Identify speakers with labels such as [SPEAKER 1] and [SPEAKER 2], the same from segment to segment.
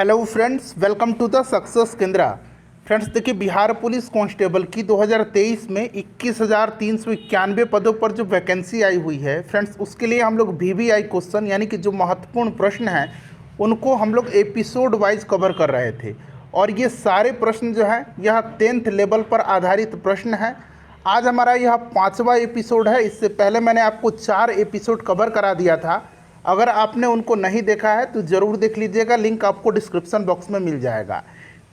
[SPEAKER 1] Hello friends, welcome to the success Kendra. Friends देखिए, Bihar police constable की 2023 में 21,391 पदों पर जो वैकेंसी आई हुई है फ्रेंड्स, उसके लिए हम लोग वीवीआई क्वेश्चन यानी कि जो महत्वपूर्ण प्रश्न हैं उनको हम लोग एपिसोड वाइज कवर कर रहे थे। और ये सारे प्रश्न जो है यह 10th लेवल पर आधारित प्रश्न है। आज हमारा यह 5वां एपिसोड है। इससे पहले मैंने आपको 4 एपिसोड कवर करा दिया था। अगर आपने उनको नहीं देखा है तो ज़रूर देख लीजिएगा, लिंक आपको डिस्क्रिप्शन बॉक्स में मिल जाएगा।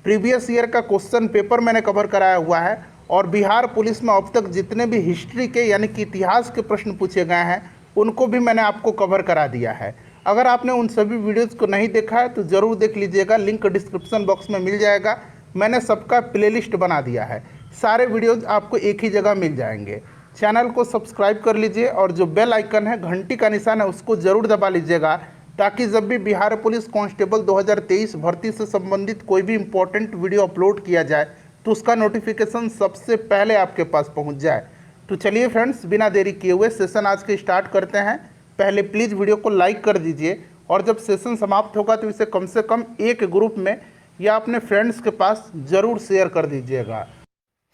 [SPEAKER 1] प्रीवियस ईयर का क्वेश्चन पेपर मैंने कवर कराया हुआ है और बिहार पुलिस में अब तक जितने भी हिस्ट्री के यानी कि इतिहास के प्रश्न पूछे गए हैं उनको भी मैंने आपको कवर करा दिया है। अगर आपने उन सभी वीडियोज़ को नहीं देखा है तो ज़रूर देख लीजिएगा, लिंक डिस्क्रिप्शन बॉक्स में मिल जाएगा। मैंने सबका प्लेलिस्ट बना दिया है, सारे वीडियोज़ आपको एक ही जगह मिल जाएंगे। चैनल को सब्सक्राइब कर लीजिए और जो बेल आइकन है, घंटी का निशान है, उसको ज़रूर दबा लीजिएगा ताकि जब भी बिहार पुलिस कांस्टेबल 2023 भर्ती से संबंधित कोई भी इम्पोर्टेंट वीडियो अपलोड किया जाए तो उसका नोटिफिकेशन सबसे पहले आपके पास पहुंच जाए। तो चलिए फ्रेंड्स, बिना देरी किए हुए सेशन आज के स्टार्ट करते हैं। पहले प्लीज़ वीडियो को लाइक कर दीजिए और जब सेशन समाप्त होगा तो इसे कम से कम एक ग्रुप में या अपने फ्रेंड्स के पास ज़रूर शेयर कर दीजिएगा।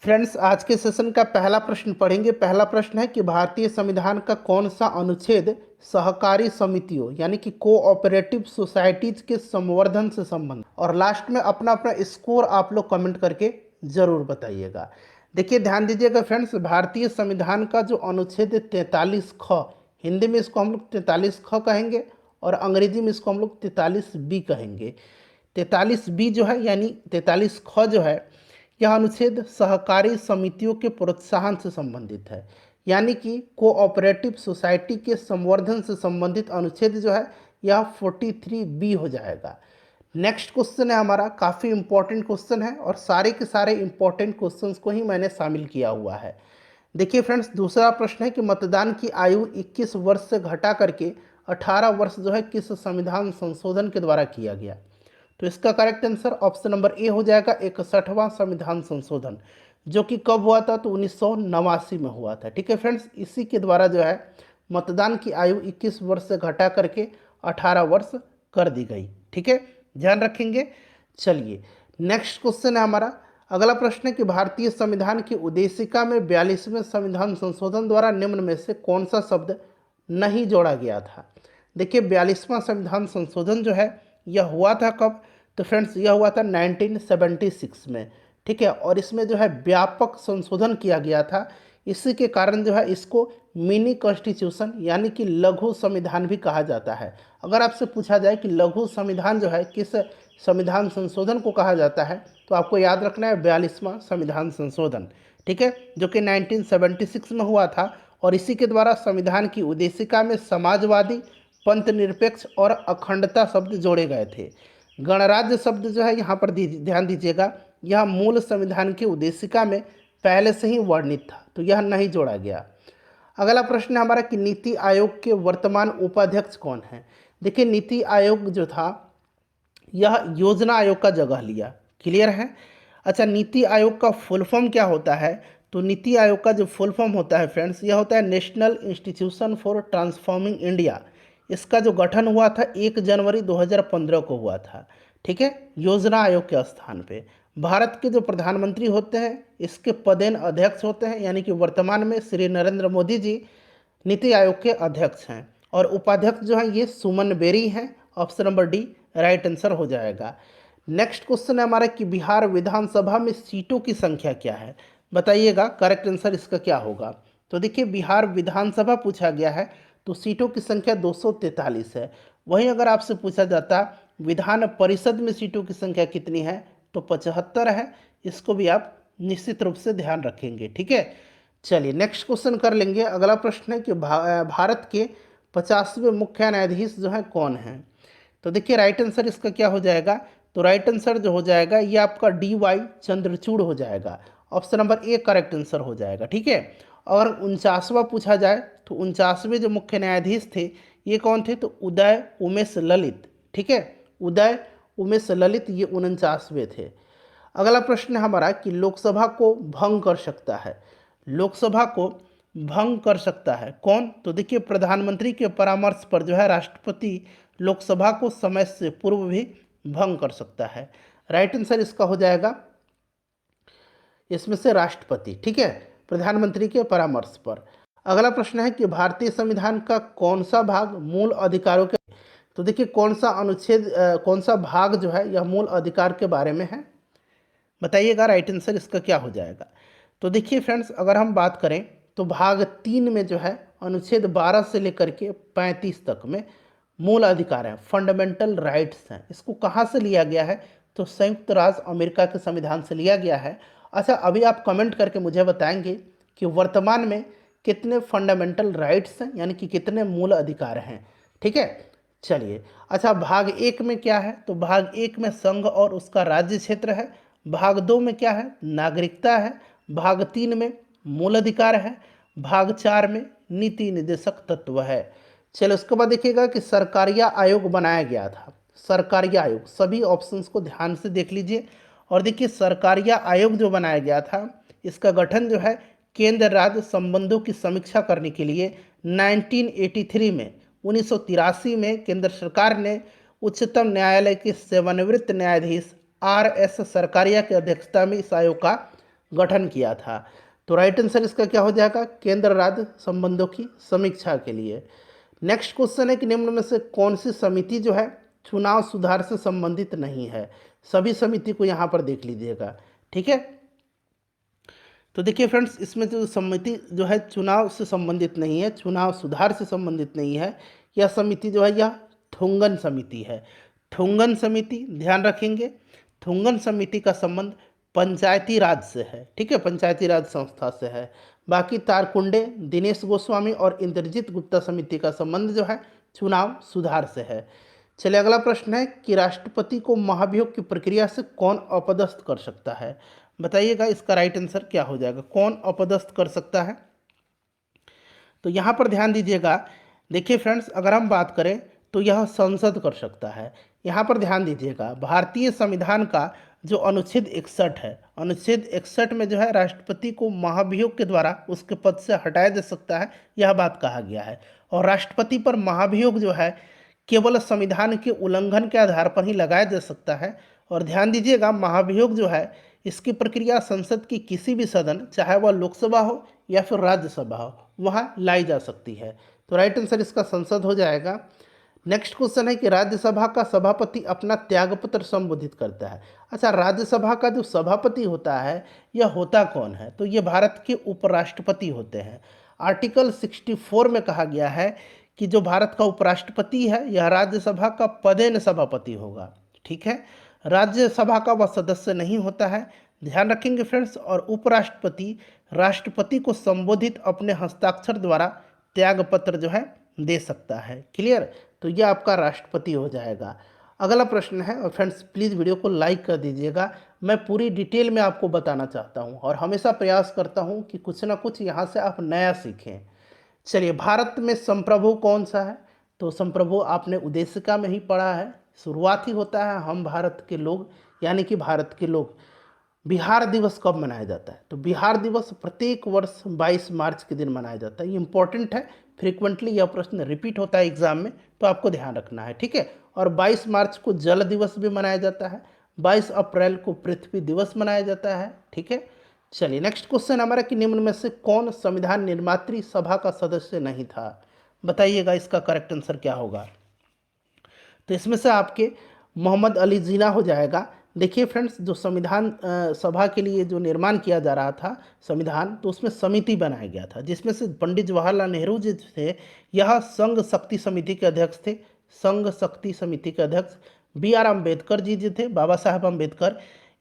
[SPEAKER 1] फ्रेंड्स, आज के सेशन का पहला प्रश्न पढ़ेंगे। पहला प्रश्न है कि भारतीय संविधान का कौन सा अनुच्छेद सहकारी समितियों यानी कि कोऑपरेटिव सोसाइटीज के संवर्धन से संबंधित। और लास्ट में अपना अपना स्कोर आप लोग कमेंट करके जरूर बताइएगा। देखिए ध्यान दीजिएगा फ्रेंड्स, भारतीय संविधान का जो अनुच्छेद 43 ख, हिंदी में इसको हम लोग 43 ख कहेंगे और अंग्रेजी में इसको हम लोग 43 बी कहेंगे। 43 बी जो है यानी 43 ख जो है, यह अनुच्छेद सहकारी समितियों के प्रोत्साहन से संबंधित है, यानी कि कोऑपरेटिव सोसाइटी के संवर्धन से संबंधित अनुच्छेद जो है यह 43 बी हो जाएगा। नेक्स्ट क्वेश्चन है हमारा, काफ़ी इंपॉर्टेंट क्वेश्चन है और सारे के सारे इंपॉर्टेंट क्वेश्चंस को ही मैंने शामिल किया हुआ है। देखिए फ्रेंड्स, दूसरा प्रश्न है कि मतदान की आयु 21 वर्ष से घटा करके 18 वर्ष जो है किस संविधान संशोधन के द्वारा किया गया। तो इसका correct answer option number A हो जाएगा, 61वां संविधान संशोधन, जो कि कब हुआ था तो 1989 में हुआ था। ठीक है फ्रेंड्स, इसी के द्वारा जो है मतदान की आयु 21 वर्ष से घटा करके 18 वर्ष कर दी गई। ठीक है, ध्यान रखेंगे। चलिए नेक्स्ट क्वेश्चन है हमारा, अगला प्रश्न है कि भारतीय संविधान की उद्देशिका में 42वें संविधान संशोधन द्वारा निम्न में से कौन सा शब्द नहीं जोड़ा गया था। देखिए 42वां संविधान संशोधन जो है यह हुआ था कब, तो फ्रेंड्स यह हुआ था 1976 में। ठीक है, और इसमें जो है व्यापक संशोधन किया गया था। इसी के कारण जो है इसको मिनी कॉन्स्टिट्यूशन यानी कि लघु संविधान भी कहा जाता है। अगर आपसे पूछा जाए कि लघु संविधान जो है किस संविधान संशोधन को कहा जाता है तो आपको याद रखना है 42वां संविधान संशोधन। ठीक है, जो कि 1976 में हुआ था और इसी के द्वारा संविधान की उद्देशिका में समाजवादी, पंथ निरपेक्ष और अखंडता शब्द जोड़े गए थे। गणराज्य शब्द जो है यहाँ पर ध्यान दीजिएगा, यह मूल संविधान की उद्देशिका में पहले से ही वर्णित था, तो यह नहीं जोड़ा गया। अगला प्रश्न है हमारा कि नीति आयोग के वर्तमान उपाध्यक्ष कौन है। देखिए नीति आयोग जो था यह योजना आयोग का जगह लिया। क्लियर है। अच्छा, नीति आयोग का फुल फॉर्म क्या होता है, तो नीति आयोग का जो फुल फॉर्म होता है फ्रेंड्स, यह होता है national institution for transforming India. इसका जो गठन हुआ था 1 जनवरी 2015 को हुआ था। ठीक है, योजना आयोग के स्थान पे भारत के जो प्रधानमंत्री होते हैं इसके पदेन अध्यक्ष होते हैं, यानी कि वर्तमान में श्री नरेंद्र मोदी जी नीति आयोग के अध्यक्ष हैं और उपाध्यक्ष जो हैं ये सुमन बेरी हैं। Option number D right answer हो जाएगा। नेक्स्ट क्वेश्चन है हमारा कि बिहार विधानसभा में सीटों की संख्या क्या है, बताइएगा करेक्ट आंसर इसका क्या होगा। तो देखिए बिहार विधानसभा पूछा गया है तो सीटों की संख्या 243 है। वहीं अगर आपसे पूछा जाता विधान परिषद में सीटों की संख्या कितनी है तो 75 है। इसको भी आप निश्चित रूप से ध्यान रखेंगे। ठीक है, चलिए नेक्स्ट क्वेश्चन कर लेंगे। अगला प्रश्न है कि भारत के 50वें मुख्य न्यायाधीश जो हैं कौन हैं। तो देखिए राइट आंसर इसका क्या हो जाएगा, तो राइट आंसर जो हो जाएगा ये आपका DY चंद्रचूड़ हो जाएगा। Option number A correct answer हो जाएगा। ठीक है, और 49वां पूछा जाए तो 49वें जो मुख्य न्यायाधीश थे ये कौन थे, तो उदय उमेश ललित। ठीक है, उदय उमेश ललित ये 49वें थे। अगला प्रश्न है हमारा कि लोकसभा को भंग कर सकता है, लोकसभा को भंग कर सकता है कौन, तो देखिए प्रधानमंत्री के परामर्श पर जो है राष्ट्रपति लोकसभा को समय से पूर्व भी भंग कर सकता है? राइट आंसर इसका हो जाएगा इसमें से राष्ट्रपति, ठीक है, प्रधानमंत्री के परामर्श पर। अगला प्रश्न है कि भारतीय संविधान का कौन सा भाग मूल अधिकारों के, तो देखिए कौन सा अनुच्छेद कौन सा भाग जो है यह मूल अधिकार के बारे में है, बताइएगा। राइट आंसर इसका क्या हो जाएगा? तो देखिए फ्रेंड्स, अगर हम बात करें तो भाग 3 में जो है अनुच्छेद 12 से लेकर के 35 तक में मूल अधिकार हैं, फंडामेंटल राइट्स हैं। इसको कहाँ से लिया गया है? तो संयुक्त राज्य अमेरिका के संविधान से लिया गया है। अच्छा, अभी आप कमेंट करके मुझे बताएंगे कि वर्तमान में कितने फंडामेंटल राइट्स हैं, यानी कि कितने मूल अधिकार हैं, ठीक है। चलिए, अच्छा भाग 1 में क्या है? तो भाग 1 में संघ और उसका राज्य क्षेत्र है। भाग 2 में क्या है? नागरिकता है। भाग 3 में मूल अधिकार है। भाग 4 में नीति निर्देशक तत्व है। चलो, उसके बाद देखिएगा कि सरकारिया आयोग बनाया गया था। सरकारिया आयोग, सभी ऑप्शंस को ध्यान से देख लीजिए। और देखिए सरकारिया आयोग जो बनाया गया था, इसका गठन जो है केंद्र राज्य संबंधों की समीक्षा करने के लिए 1983 में 1983 में केंद्र सरकार ने उच्चतम न्यायालय के सेवानिवृत्त न्यायाधीश RS सरकारिया की अध्यक्षता में इस आयोग का गठन किया था। तो राइट आंसर इसका क्या हो जाएगा? केंद्र राज्य संबंधों की समीक्षा के लिए। नेक्स्ट क्वेश्चन है कि निम्न में से कौन सी समिति जो है चुनाव सुधार से संबंधित नहीं है? सभी समिति को यहाँ पर देख लीजिएगा, ठीक है। तो देखिए फ्रेंड्स, इसमें जो समिति जो है चुनाव से संबंधित नहीं है, चुनाव सुधार से संबंधित नहीं है, यह समिति जो है यह ठुंगन समिति है। ठुंगन समिति, ध्यान रखेंगे, ठुंगन समिति का संबंध पंचायती राज से है, ठीक है, पंचायती राज संस्था से है। बाकी तारकुंडे, दिनेश गोस्वामी और इंद्रजीत गुप्ता समिति का संबंध जो है चुनाव सुधार से है। चलिए, अगला प्रश्न है कि राष्ट्रपति को महाभियोग की प्रक्रिया से कौन अपदस्थ कर सकता है? बताइएगा इसका राइट आंसर क्या हो जाएगा? कौन अपदस्थ कर सकता है? तो यहाँ पर ध्यान दीजिएगा। देखिए फ्रेंड्स, अगर हम बात करें तो यह संसद कर सकता है। यहाँ पर ध्यान दीजिएगा, भारतीय संविधान का जो अनुच्छेद 61 है, अनुच्छेद 61 में जो है राष्ट्रपति को महाभियोग के द्वारा उसके पद से हटाया जा सकता है, यह बात कहा गया है। और राष्ट्रपति पर महाभियोग जो है केवल संविधान के उल्लंघन के आधार पर ही लगाया जा सकता है। और ध्यान दीजिएगा, महाभियोग जो है इसकी प्रक्रिया संसद की किसी भी सदन, चाहे वह लोकसभा हो या फिर राज्यसभा हो, वहाँ लाई जा सकती है। तो राइट आंसर इसका संसद हो जाएगा। नेक्स्ट क्वेश्चन है कि राज्यसभा का सभापति अपना त्यागपत्र संबोधित करता है। अच्छा, राज्यसभा का जो सभापति होता है यह होता कौन है? तो ये भारत के उपराष्ट्रपति होते हैं। आर्टिकल 64 में कहा गया है कि जो भारत का उपराष्ट्रपति है यह राज्यसभा का पदेन सभापति होगा, ठीक है। राज्यसभा का वह सदस्य नहीं होता है, ध्यान रखेंगे फ्रेंड्स। और उपराष्ट्रपति राष्ट्रपति को संबोधित अपने हस्ताक्षर द्वारा त्यागपत्र जो है दे सकता है। क्लियर? तो यह आपका राष्ट्रपति हो जाएगा। अगला प्रश्न है, और फ्रेंड्स प्लीज़ वीडियो को लाइक कर दीजिएगा। मैं पूरी डिटेल में आपको बताना चाहता हूं और हमेशा प्रयास करता हूं कि कुछ ना कुछ यहां से आप नया सीखें। चलिए, भारत में संप्रभु कौन सा है? तो संप्रभु आपने उद्देशिका में ही पढ़ा है। शुरुआत ही होता है हम भारत के लोग, यानी कि भारत के लोग। बिहार दिवस कब मनाया जाता है? तो बिहार दिवस प्रत्येक वर्ष 22 मार्च के दिन मनाया जाता है। ये इंपॉर्टेंट है, फ्रीक्वेंटली यह प्रश्न रिपीट होता है एग्जाम में, तो आपको ध्यान रखना है, ठीक है। और 22 मार्च को जल दिवस भी मनाया जाता है। 22 अप्रैल को पृथ्वी दिवस मनाया जाता है, ठीक है। चलिए, नेक्स्ट क्वेश्चन हमारा कि निम्न में से कौन संविधान निर्मात्री सभा का सदस्य नहीं था? बताइएगा इसका करेक्ट आंसर क्या होगा? तो इसमें से आपके मोहम्मद अली जिन्ना हो जाएगा। देखिए फ्रेंड्स, जो संविधान सभा के लिए जो निर्माण किया जा रहा था संविधान, तो उसमें समिति बनाया गया था जिसमें से पंडित जवाहरलाल नेहरू जी थे, यह संघ शक्ति समिति के अध्यक्ष थे। संघ शक्ति समिति के अध्यक्ष BR अम्बेडकर जी जो थे, बाबा साहब अम्बेडकर,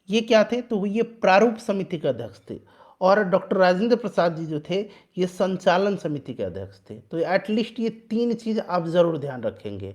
[SPEAKER 1] ये क्या थे? तो ये प्रारूप समिति के अध्यक्ष थे। और डॉक्टर राजेंद्र प्रसाद जी जो थे, ये संचालन समिति के अध्यक्ष थे। तो एटलीस्ट ये 3 चीज़ आप जरूर ध्यान रखेंगे।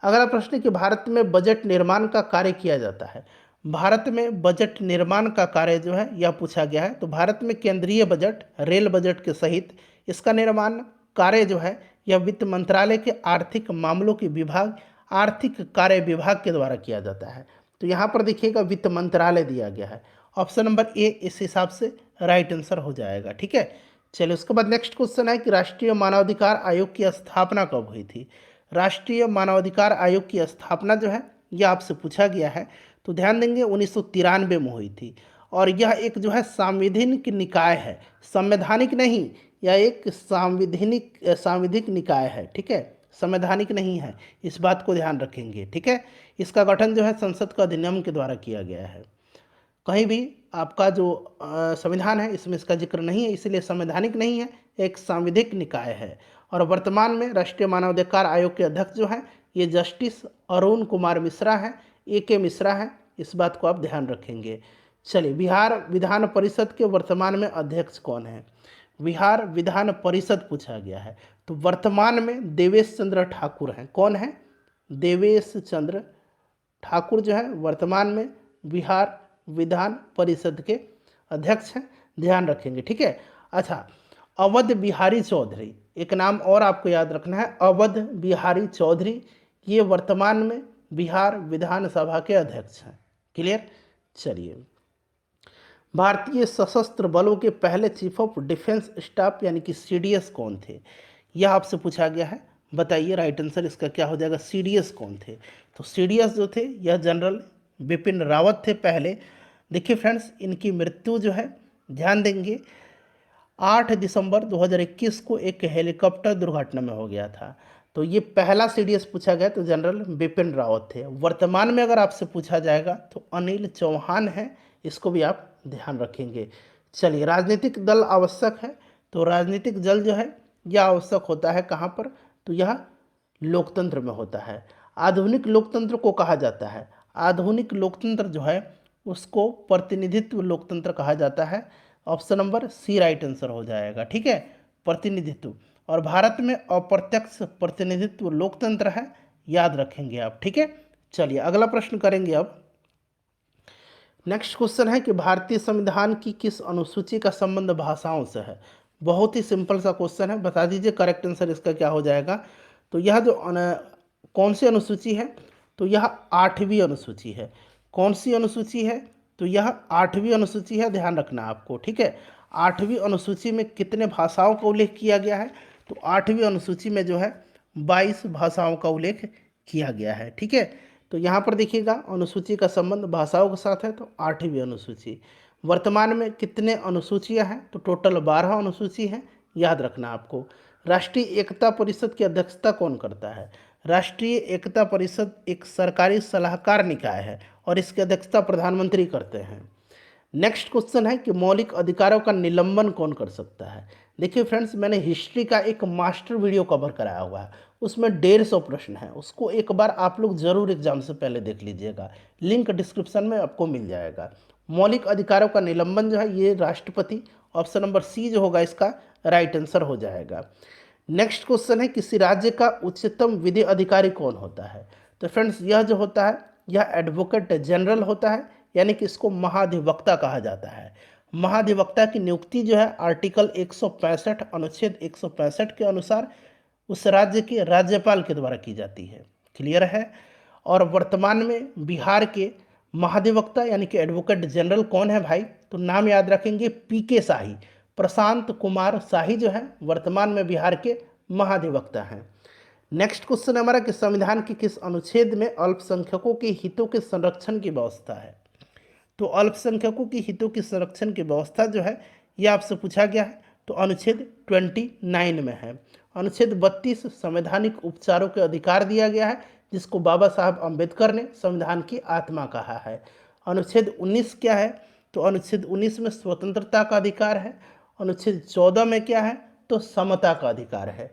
[SPEAKER 1] अगला प्रश्न है कि भारत में बजट निर्माण का कार्य किया जाता है। भारत में बजट निर्माण का कार्य जो है यह पूछा गया है। तो भारत में केंद्रीय बजट, रेल बजट के सहित इसका निर्माण कार्य जो है यह वित्त मंत्रालय के आर्थिक मामलों के विभाग, आर्थिक कार्य विभाग के द्वारा किया जाता है। तो यहाँ पर देखिएगा वित्त मंत्रालय दिया गया है। ऑप्शन नंबर ए इस हिसाब से राइट आंसर हो जाएगा, ठीक है। चलिए, उसके बाद नेक्स्ट क्वेश्चन है कि राष्ट्रीय मानवाधिकार आयोग की स्थापना कब हुई थी? राष्ट्रीय मानवाधिकार आयोग की स्थापना जो है यह आपसे पूछा गया है। तो ध्यान देंगे 1993 में हुई थी। और यह एक जो है सांविधिक निकाय है, संवैधानिक नहीं, यह एक सांविधिक निकाय है, ठीक है, संवैधानिक नहीं है, इस बात को ध्यान रखेंगे, ठीक है। इसका गठन जो है संसद का अधिनियम के द्वारा किया गया है। कहीं भी आपका जो संविधान है इसमें इसका जिक्र नहीं है, इसलिए संवैधानिक नहीं है, एक सांविधिक निकाय है। और वर्तमान में राष्ट्रीय मानवाधिकार आयोग के अध्यक्ष जो हैं ये जस्टिस अरुण कुमार मिश्रा हैं, AK मिश्रा हैं, इस बात को आप ध्यान रखेंगे। चलिए, बिहार विधान परिषद के वर्तमान में अध्यक्ष कौन है? बिहार विधान परिषद पूछा गया है, तो वर्तमान में देवेश चंद्र ठाकुर हैं। कौन है? देवेश चंद्र ठाकुर जो है वर्तमान में बिहार विधान परिषद के अध्यक्ष हैं, ध्यान रखेंगे, ठीक है। अच्छा, अवध बिहारी चौधरी, एक नाम और आपको याद रखना है, अवध बिहारी चौधरी, ये वर्तमान में बिहार विधानसभा के अध्यक्ष हैं। क्लियर? चलिए, भारतीय सशस्त्र बलों के पहले चीफ ऑफ डिफेंस स्टाफ यानी कि CDS कौन थे? यह आपसे पूछा गया है, बताइए राइट आंसर इसका क्या हो जाएगा। CDS कौन थे? तो CDS जो थे यह जनरल बिपिन रावत थे पहले। देखिए फ्रेंड्स, इनकी मृत्यु जो है, ध्यान देंगे, 8 दिसंबर 2021 को एक हेलीकॉप्टर दुर्घटना में हो गया था। तो ये पहला CDS पूछा गया तो जनरल बिपिन रावत थे। वर्तमान में अगर आपसे पूछा जाएगा तो अनिल चौहान है, इसको भी आप ध्यान रखेंगे। चलिए, राजनीतिक दल आवश्यक है, तो राजनीतिक दल जो है यह आवश्यक होता है कहाँ पर? तो यह लोकतंत्र में होता है। आधुनिक लोकतंत्र को कहा जाता है, आधुनिक लोकतंत्र जो है उसको प्रतिनिधित्व लोकतंत्र कहा जाता है। Option number C right answer हो जाएगा, ठीक है, प्रतिनिधित्व। और भारत में अप्रत्यक्ष प्रतिनिधित्व लोकतंत्र है, याद रखेंगे आप, ठीक है। चलिए, अगला प्रश्न करेंगे अब। नेक्स्ट क्वेश्चन है कि भारतीय संविधान की किस अनुसूची का संबंध भाषाओं से है? बहुत ही सिंपल सा क्वेश्चन है, बता दीजिए करेक्ट आंसर इसका क्या हो जाएगा। तो यह जो कौन सी अनुसूची है? तो यह 8वीं अनुसूची है। कौन सी अनुसूची है? तो यह 8वीं अनुसूची है, ध्यान रखना आपको, ठीक है। 8वीं अनुसूची में कितने भाषाओं का उल्लेख किया गया है? तो 8वीं अनुसूची में जो है 22 भाषाओं का उल्लेख किया गया है, ठीक है। तो यहाँ पर देखिएगा अनुसूची का संबंध भाषाओं के साथ है, तो 8वीं अनुसूची। वर्तमान में कितने अनुसूचियाँ हैं? तो टोटल 12 अनुसूची हैं, याद रखना आपको। राष्ट्रीय एकता परिषद की अध्यक्षता कौन करता है? राष्ट्रीय एकता परिषद एक सरकारी सलाहकार निकाय है और इसकी अध्यक्षता प्रधानमंत्री करते हैं। नेक्स्ट क्वेश्चन है कि मौलिक अधिकारों का निलंबन कौन कर सकता है? देखिए फ्रेंड्स, मैंने हिस्ट्री का एक मास्टर वीडियो कवर कराया हुआ है, उसमें 150 प्रश्न है, उसको एक बार आप लोग जरूर एग्जाम से पहले देख लीजिएगा, लिंक डिस्क्रिप्शन में आपको मिल जाएगा। मौलिक अधिकारों का निलंबन जो है ये राष्ट्रपति, ऑप्शन नंबर C जो होगा इसका राइट आंसर हो जाएगा। नेक्स्ट क्वेश्चन है किसी राज्य का उच्चतम विधि अधिकारी कौन होता है? तो फ्रेंड्स, यह जो होता है यह एडवोकेट जनरल होता है, यानी कि इसको महाधिवक्ता कहा जाता है। महाधिवक्ता की नियुक्ति जो है आर्टिकल 165 अनुच्छेद 165 के अनुसार उस राज्य के राज्यपाल के द्वारा की जाती है। क्लियर है? और वर्तमान में बिहार के महाधिवक्ता यानी कि एडवोकेट जनरल कौन है भाई? तो नाम याद रखेंगे, PK शाही, प्रशांत कुमार शाही जो है वर्तमान में बिहार के महाधिवक्ता हैं। नेक्स्ट क्वेश्चन हमारा कि संविधान के किस अनुच्छेद में अल्पसंख्यकों के हितों के संरक्षण की व्यवस्था है? तो अल्पसंख्यकों के हितों के संरक्षण की व्यवस्था जो है यह आपसे पूछा गया है, तो अनुच्छेद 29 में है। अनुच्छेद 32 संवैधानिक उपचारों के अधिकार दिया गया है, जिसको बाबा साहब अम्बेडकर ने संविधान की आत्मा कहा है। अनुच्छेद 19 क्या है? तो अनुच्छेद 19 में स्वतंत्रता का अधिकार है। अनुच्छेद 14 में क्या है? तो समता का अधिकार है।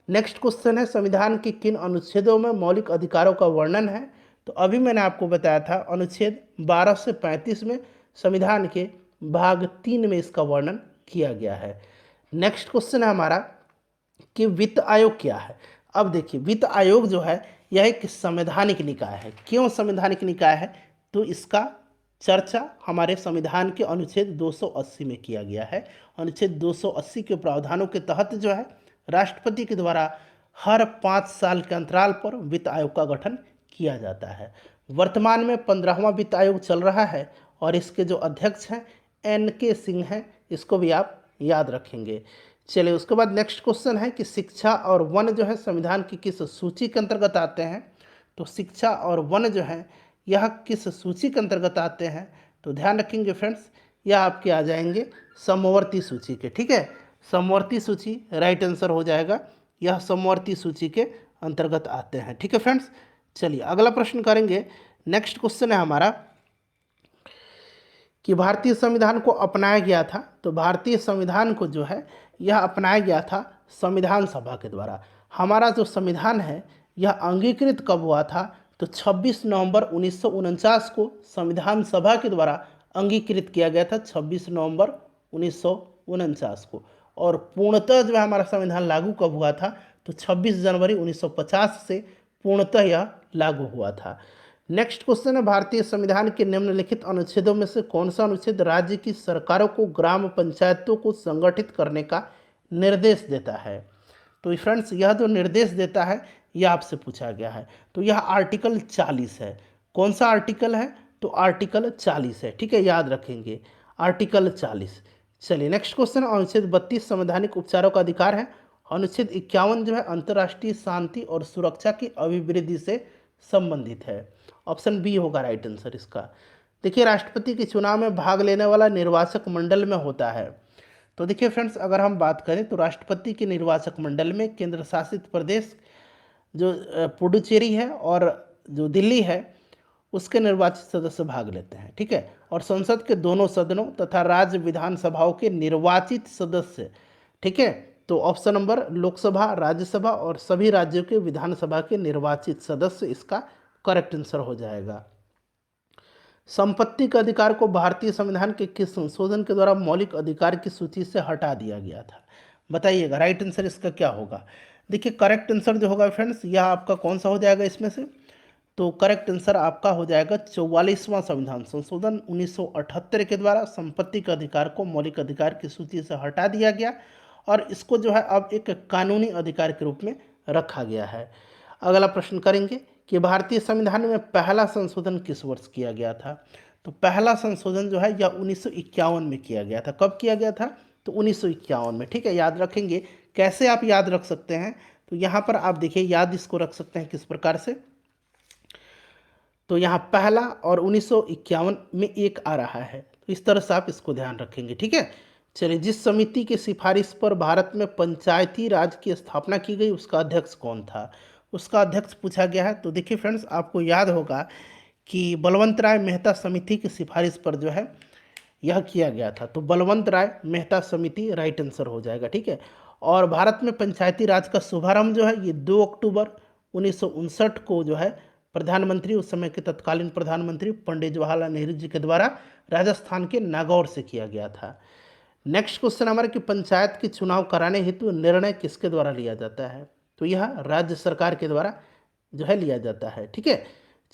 [SPEAKER 1] नेक्स्ट क्वेश्चन है संविधान के किन अनुच्छेदों में मौलिक अधिकारों का वर्णन है? तो अभी मैंने आपको बताया था अनुच्छेद 12 से 35 में संविधान के भाग 3 में इसका वर्णन किया गया है। नेक्स्ट क्वेश्चन है हमारा कि वित्त आयोग क्या है? अब देखिए, वित्त आयोग जो है यह एक संवैधानिक निकाय है। क्यों संवैधानिक निकाय है? तो इसका चर्चा हमारे संविधान के अनुच्छेद 280 में किया गया है। अनुच्छेद 280 के प्रावधानों के तहत जो है राष्ट्रपति के द्वारा हर 5 साल के अंतराल पर वित्त आयोग का गठन किया जाता है। वर्तमान में 15वां वित्त आयोग चल रहा है और इसके जो अध्यक्ष हैं NK सिंह हैं, इसको भी आप याद रखेंगे। चलिए, उसके बाद नेक्स्ट क्वेश्चन है कि शिक्षा और वन जो है संविधान की किस सूची के अंतर्गत आते हैं? तो शिक्षा और वन जो है यह किस सूची के अंतर्गत आते हैं? तो ध्यान रखेंगे फ्रेंड्स, यह आपके आ जाएंगे समवर्ती सूची के। ठीक है, समवर्ती सूची राइट आंसर हो जाएगा, यह समवर्ती सूची के अंतर्गत आते हैं। ठीक है फ्रेंड्स, चलिए अगला प्रश्न करेंगे। नेक्स्ट क्वेश्चन है हमारा कि भारतीय संविधान को अपनाया गया था, तो भारतीय संविधान को जो है यह अपनाया गया था संविधान सभा के द्वारा। हमारा जो संविधान है यह अंगीकृत कब हुआ था? तो 26 नवंबर 1949 को संविधान सभा के द्वारा अंगीकृत किया गया था, 26 नवंबर 1949 को। और पूर्णतः जो है हमारा संविधान लागू कब हुआ था? तो 26 जनवरी 1950 से पूर्णतः यह लागू हुआ था। नेक्स्ट क्वेश्चन है, भारतीय संविधान के निम्नलिखित अनुच्छेदों में से कौन सा अनुच्छेद राज्य की सरकारों को ग्राम पंचायतों को संगठित करने का निर्देश देता है? तो फ्रेंड्स यह जो निर्देश देता है यह आपसे पूछा गया है, तो यह आर्टिकल 40 है। कौन सा आर्टिकल है? तो आर्टिकल 40 है। ठीक है, याद रखेंगे आर्टिकल 40। चलिए नेक्स्ट क्वेश्चन, अनुच्छेद 32 संवैधानिक उपचारों का अधिकार है। अनुच्छेद 51 जो है अंतर्राष्ट्रीय शांति और सुरक्षा की अभिवृद्धि से संबंधित है। ऑप्शन बी होगा राइट आंसर इसका। देखिए, राष्ट्रपति के चुनाव में भाग लेने वाला निर्वाचक मंडल में होता है। तो देखिए फ्रेंड्स, अगर हम बात करें तो राष्ट्रपति के निर्वाचक मंडल में केंद्र शासित प्रदेश जो पुडुचेरी है और जो दिल्ली है उसके निर्वाचित सदस्य भाग लेते हैं। ठीक है, और संसद के दोनों सदनों तथा राज्य विधानसभाओं के निर्वाचित सदस्य। ठीक है, तो ऑप्शन नंबर लोकसभा, राज्यसभा और सभी राज्यों के विधानसभा के निर्वाचित सदस्य इसका करेक्ट आंसर हो जाएगा। संपत्ति के अधिकार को भारतीय संविधान के किस संशोधन के द्वारा मौलिक अधिकार की सूची से हटा दिया गया था? बताइएगा राइट आंसर इसका क्या होगा। देखिए, करेक्ट आंसर जो होगा फ्रेंड्स यह आपका कौन सा हो जाएगा इसमें से? तो करेक्ट आंसर आपका हो जाएगा 44वां संविधान संशोधन 1978 के द्वारा संपत्ति के अधिकार को मौलिक अधिकार की सूची से हटा दिया गया और इसको जो है अब एक कानूनी अधिकार के रूप में रखा गया है। अगला प्रश्न करेंगे कि भारतीय संविधान में पहला संशोधन किस वर्ष किया गया था? तो पहला संशोधन जो है यह 1951 में किया गया था। कब किया गया था? तो 1951 में। ठीक है, याद रखेंगे। कैसे आप याद रख सकते हैं? तो यहाँ पर आप देखिए, याद इसको रख सकते हैं किस प्रकार से। तो यहाँ पहला और 1951 में एक आ रहा है, तो इस तरह से आप इसको ध्यान रखेंगे। ठीक है, चलिए, जिस समिति की सिफारिश पर भारत में पंचायती राज की स्थापना की गई उसका अध्यक्ष कौन था? उसका अध्यक्ष पूछा गया है। तो देखिए फ्रेंड्स, आपको याद होगा कि बलवंत राय मेहता समिति की सिफारिश पर जो है यह किया गया था, तो बलवंत राय मेहता समिति राइट आंसर हो जाएगा। ठीक है, और भारत में पंचायती राज का शुभारंभ जो है ये 2 अक्टूबर 1959 को जो है प्रधानमंत्री, उस समय के तत्कालीन प्रधानमंत्री पंडित जवाहरलाल नेहरू जी के द्वारा राजस्थान के नागौर से किया गया था। नेक्स्ट क्वेश्चन हमारा कि पंचायत के चुनाव कराने हेतु निर्णय किसके द्वारा लिया जाता है? तो यह राज्य सरकार के द्वारा जो है लिया जाता है। ठीक है,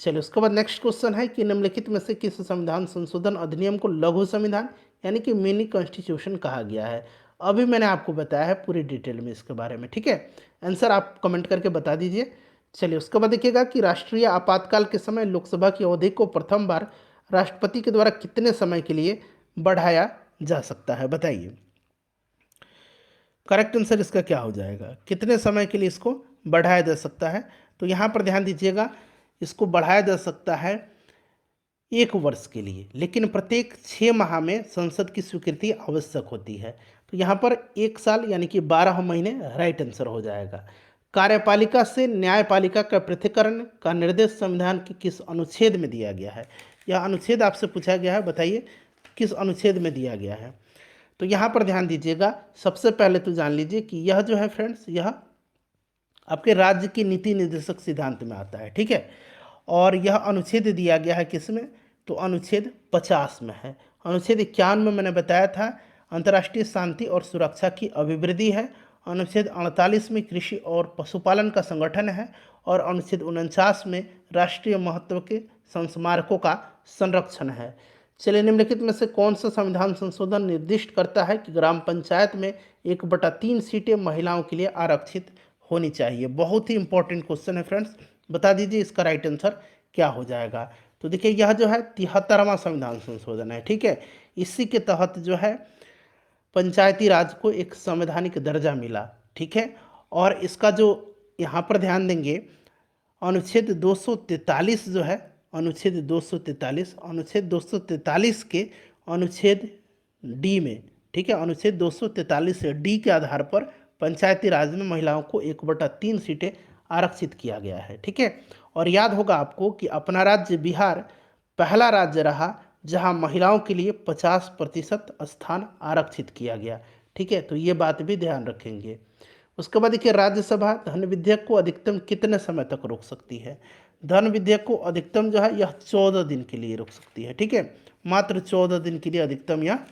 [SPEAKER 1] चलिए उसके बाद नेक्स्ट क्वेश्चन है कि निम्नलिखित में से किस संविधान संशोधन अधिनियम को लघु संविधान यानी कि मिनी कॉन्स्टिट्यूशन कहा गया है? अभी मैंने आपको बताया है पूरी डिटेल में इसके बारे में। ठीक है, आंसर आप कमेंट करके बता दीजिए। चलिए उसके बाद देखिएगा कि राष्ट्रीय आपातकाल के समय लोकसभा की अवधि को प्रथम बार राष्ट्रपति के द्वारा कितने समय के लिए बढ़ाया जा सकता है? बताइए, करेक्ट आंसर इसका क्या हो जाएगा? कितने समय के लिए इसको बढ़ाया जा सकता है? तो यहाँ पर ध्यान दीजिएगा, इसको बढ़ाया जा सकता है 1 वर्ष के लिए, लेकिन प्रत्येक 6 माह में संसद की स्वीकृति आवश्यक होती है। तो यहाँ पर 1 साल यानी कि 12 महीने राइट आंसर हो जाएगा। कार्यपालिका से न्यायपालिका का पृथक्करण का निर्देश संविधान के किस अनुच्छेद में दिया गया है? यह अनुच्छेद आपसे पूछा गया है, बताइए किस अनुच्छेद में दिया गया है? तो यहाँ पर ध्यान दीजिएगा, सबसे पहले तो जान लीजिए कि यह जो है फ्रेंड्स यह आपके राज्य की नीति निर्देशक सिद्धांत में आता है। ठीक है, और यह अनुच्छेद दिया गया है किसमें? तो अनुच्छेद 50 में है। अनुच्छेद 51 में मैंने बताया था अंतर्राष्ट्रीय शांति और सुरक्षा की अभिवृद्धि है। अनुच्छेद 48 में कृषि और पशुपालन का संगठन है और अनुच्छेद 49 में राष्ट्रीय महत्व के संस्मारकों का संरक्षण है। चलिए, निम्नलिखित में से कौन सा संविधान संशोधन निर्दिष्ट करता है कि ग्राम पंचायत में 1/3 सीटें महिलाओं के लिए आरक्षित होनी चाहिए? बहुत ही इंपॉर्टेंट क्वेश्चन है फ्रेंड्स, बता दीजिए इसका राइट आंसर क्या हो जाएगा? तो देखिए, यह जो है 73वां संविधान संशोधन है। ठीक है, इसी के तहत जो है पंचायती राज को एक संवैधानिक दर्जा मिला। ठीक है, और इसका जो यहाँ पर ध्यान देंगे अनुच्छेद 243 जो है, अनुच्छेद 243 के अनुच्छेद डी में, ठीक है, अनुच्छेद 243 डी के आधार पर पंचायती राज में महिलाओं को 1/3 सीटें आरक्षित किया गया है, ठीक है। और याद होगा आपको कि अपना राज्य बिहार पहला राज्य रहा जहां महिलाओं के लिए 50% स्थान आरक्षित किया गया, ठीक है। तो ये बात भी ध्यान रखेंगे। उसके बाद देखिए, राज्यसभा धन विधेयक को अधिकतम कितने समय तक रोक सकती है? धन विधेयक को अधिकतम जो है यह 14 दिन के लिए रोक सकती है, ठीक है। मात्र 14 दिन के लिए अधिकतम यह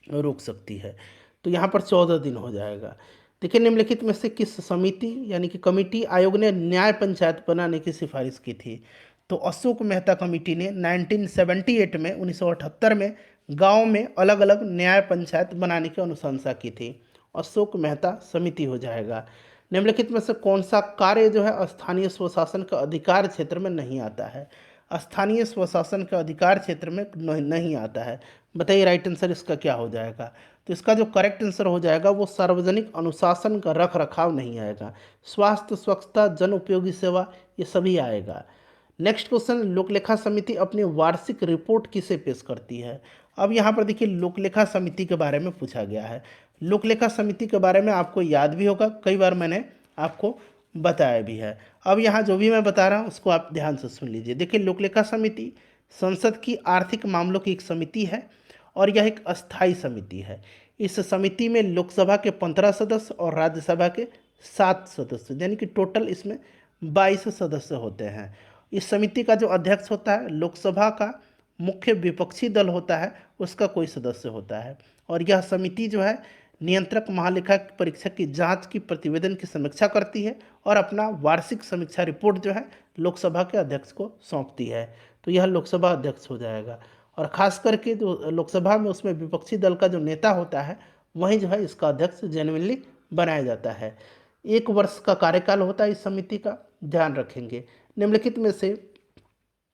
[SPEAKER 1] रोक सकती है। तो यहाँ पर 14 दिन हो जाएगा। देखिए, निम्नलिखित में से किस समिति यानी कि कमिटी आयोग ने न्याय पंचायत बनाने की सिफारिश की थी? तो अशोक मेहता कमेटी ने 1978 में 1978 में गांव में अलग अलग न्याय पंचायत बनाने की अनुशंसा की थी। अशोक मेहता समिति हो जाएगा। निम्नलिखित में से कौन सा कार्य जो है स्थानीय स्वशासन का अधिकार क्षेत्र में नहीं आता है? स्थानीय स्वशासन के अधिकार क्षेत्र में नहीं आता है। बताइए राइट आंसर इसका क्या हो जाएगा? तो इसका जो करेक्ट आंसर हो जाएगा वो सार्वजनिक अनुशासन का रख रखाव नहीं आएगा। स्वास्थ्य, स्वच्छता, जन उपयोगी सेवा, ये सभी आएगा। नेक्स्ट क्वेश्चन, लोकलेखा समिति अपनी वार्षिक रिपोर्ट किसे पेश करती है? अब यहाँ पर देखिए, लोकलेखा समिति के बारे में पूछा गया है। लोकलेखा समिति के बारे में आपको याद भी होगा, कई बार मैंने आपको बताया भी है। अब यहाँ जो भी मैं बता रहा हूँ उसको आप ध्यान से सुन लीजिए। देखिए, लोकलेखा समिति संसद की आर्थिक मामलों की एक समिति है और यह एक अस्थायी समिति है। इस समिति में लोकसभा के 15 सदस्य और राज्यसभा के 7 सदस्य, यानी कि टोटल इसमें 22 सदस्य होते हैं। इस समिति का जो अध्यक्ष होता है, लोकसभा का मुख्य विपक्षी दल होता है उसका कोई सदस्य होता है। और यह समिति जो है नियंत्रक महालेखा परीक्षक की जांच की प्रतिवेदन की समीक्षा करती है और अपना वार्षिक समीक्षा रिपोर्ट जो है लोकसभा के अध्यक्ष को सौंपती है। तो यह लोकसभा अध्यक्ष हो जाएगा। और खास करके जो लोकसभा में उसमें विपक्षी दल का जो नेता होता है वही जो है इसका अध्यक्ष जेन्युइनली बनाया जाता है। 1 वर्ष का कार्यकाल होता है इस समिति का, ध्यान रखेंगे। निम्नलिखित में से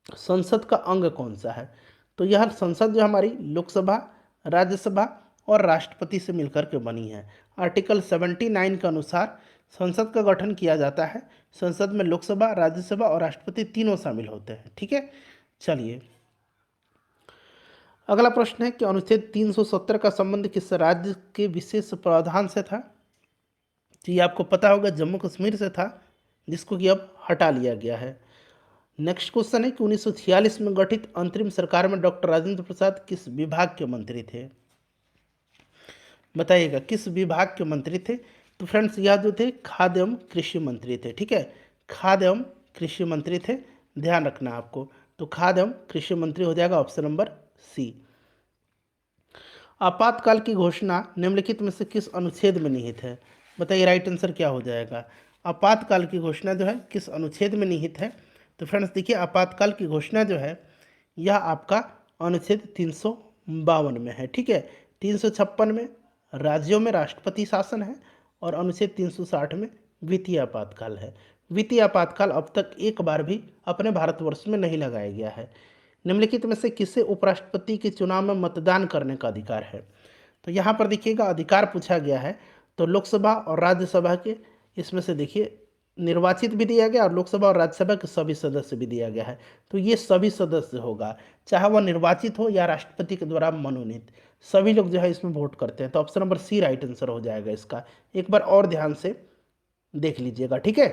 [SPEAKER 1] संसद का अंग कौन सा है? तो यह संसद जो हमारी लोकसभा, राज्यसभा और राष्ट्रपति से मिलकर के बनी है। आर्टिकल 79 के अनुसार संसद का गठन किया जाता है। संसद में लोकसभा, राज्यसभा और राष्ट्रपति तीनों शामिल होते हैं, ठीक है। चलिए, अगला प्रश्न है कि अनुच्छेद 370 का संबंध किस राज्य के विशेष प्रावधान से था? तो ये आपको पता होगा, जम्मू कश्मीर से था, जिसको कि अब हटा लिया गया है। नेक्स्ट क्वेश्चन है कि 1946 में गठित अंतरिम सरकार में डॉक्टर राजेंद्र प्रसाद किस विभाग के मंत्री थे? बताइएगा किस विभाग के मंत्री थे? तो फ्रेंड्स, यह जो थे खाद्य एवं कृषि मंत्री थे, ठीक है। खाद्य एवं कृषि मंत्री थे, ध्यान रखना आपको। तो खाद्य एवं कृषि मंत्री हो जाएगा ऑप्शन नंबर सी। आपातकाल की घोषणा निम्नलिखित में से किस अनुच्छेद में निहित है? बताइए राइट आंसर क्या हो जाएगा? आपातकाल की घोषणा जो है किस अनुच्छेद में निहित है? तो फ्रेंड्स देखिए, आपातकाल की घोषणा जो है यह आपका अनुच्छेद 352 में है, ठीक है। 356 में राज्यों में राष्ट्रपति शासन है और अनुच्छेद 360 में वित्तीय आपातकाल है। वित्तीय आपातकाल अब तक एक बार भी अपने भारतवर्ष में नहीं लगाया गया है। निम्नलिखित में से किसे उपराष्ट्रपति के चुनाव में मतदान करने का अधिकार है? तो यहाँ पर देखिएगा, अधिकार पूछा गया है तो लोकसभा और राज्यसभा के इसमें से देखिए निर्वाचित भी दिया गया और लोकसभा और राज्यसभा के सभी सदस्य भी दिया गया है। तो ये सभी सदस्य होगा, चाहे वह निर्वाचित हो या राष्ट्रपति के द्वारा मनोनीत, सभी लोग जो है इसमें वोट करते हैं। तो option number C right answer हो जाएगा इसका। एक बार और ध्यान से देख लीजिएगा, ठीक है।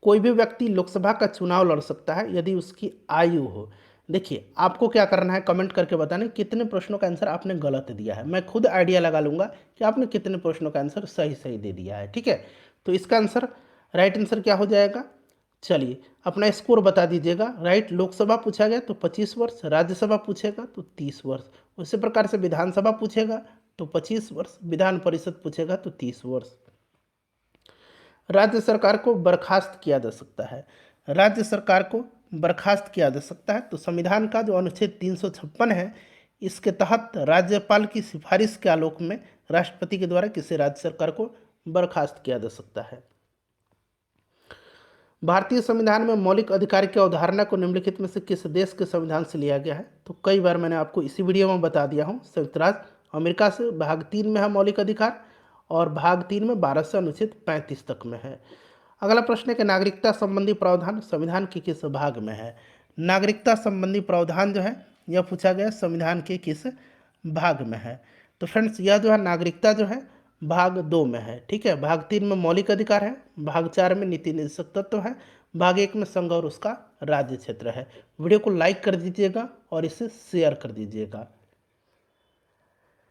[SPEAKER 1] कोई भी व्यक्ति लोकसभा का चुनाव लड़ सकता है यदि उसकी आयु हो। देखिए, आपको क्या करना है, कमेंट करके बताना कितने प्रश्नों का आंसर आपने गलत दिया है। मैं खुद आइडिया लगा लूंगा कि आपने कितने प्रश्नों का आंसर सही सही दे दिया है, ठीक है। तो इसका आंसर, राइट आंसर क्या हो जाएगा? चलिए अपना स्कोर बता दीजिएगा। राइट, लोकसभा पूछा गया तो 25 वर्ष, राज्यसभा पूछेगा तो 30 वर्ष, उसी प्रकार से विधानसभा पूछेगा तो 25 वर्ष, विधान परिषद पूछेगा तो 30 वर्ष। राज्य सरकार को बर्खास्त किया जा सकता है, राज्य सरकार को बर्खास्त किया जा सकता है। तो संविधान का जो अनुच्छेद 356 है इसके तहत राज्यपाल की सिफारिश के आलोक में राष्ट्रपति के द्वारा किसी राज्य सरकार को बर्खास्त किया जा सकता है। भारतीय संविधान में मौलिक अधिकार की अवधारणा को निम्नलिखित में से किस देश के संविधान से लिया गया है? तो कई बार मैंने आपको इसी वीडियो में बता दिया हूँ, संयुक्त राज्य अमेरिका से भाग 3 में है मौलिक अधिकार और भाग 3 में 12 से अनुच्छेद 35 तक में है। अगला प्रश्न है कि नागरिकता संबंधी प्रावधान संविधान के किस भाग में है। नागरिकता संबंधी प्रावधान जो है यह पूछा गया संविधान के किस भाग में है। तो फ्रेंड्स यह जो है नागरिकता जो है भाग 2 में है, ठीक है। भाग 3 में मौलिक अधिकार है, भाग 4 में नीति निर्देशक तत्व है, भाग 1 में संघ और उसका राज्य क्षेत्र है। वीडियो को लाइक कर दीजिएगा और इसे शेयर कर दीजिएगा।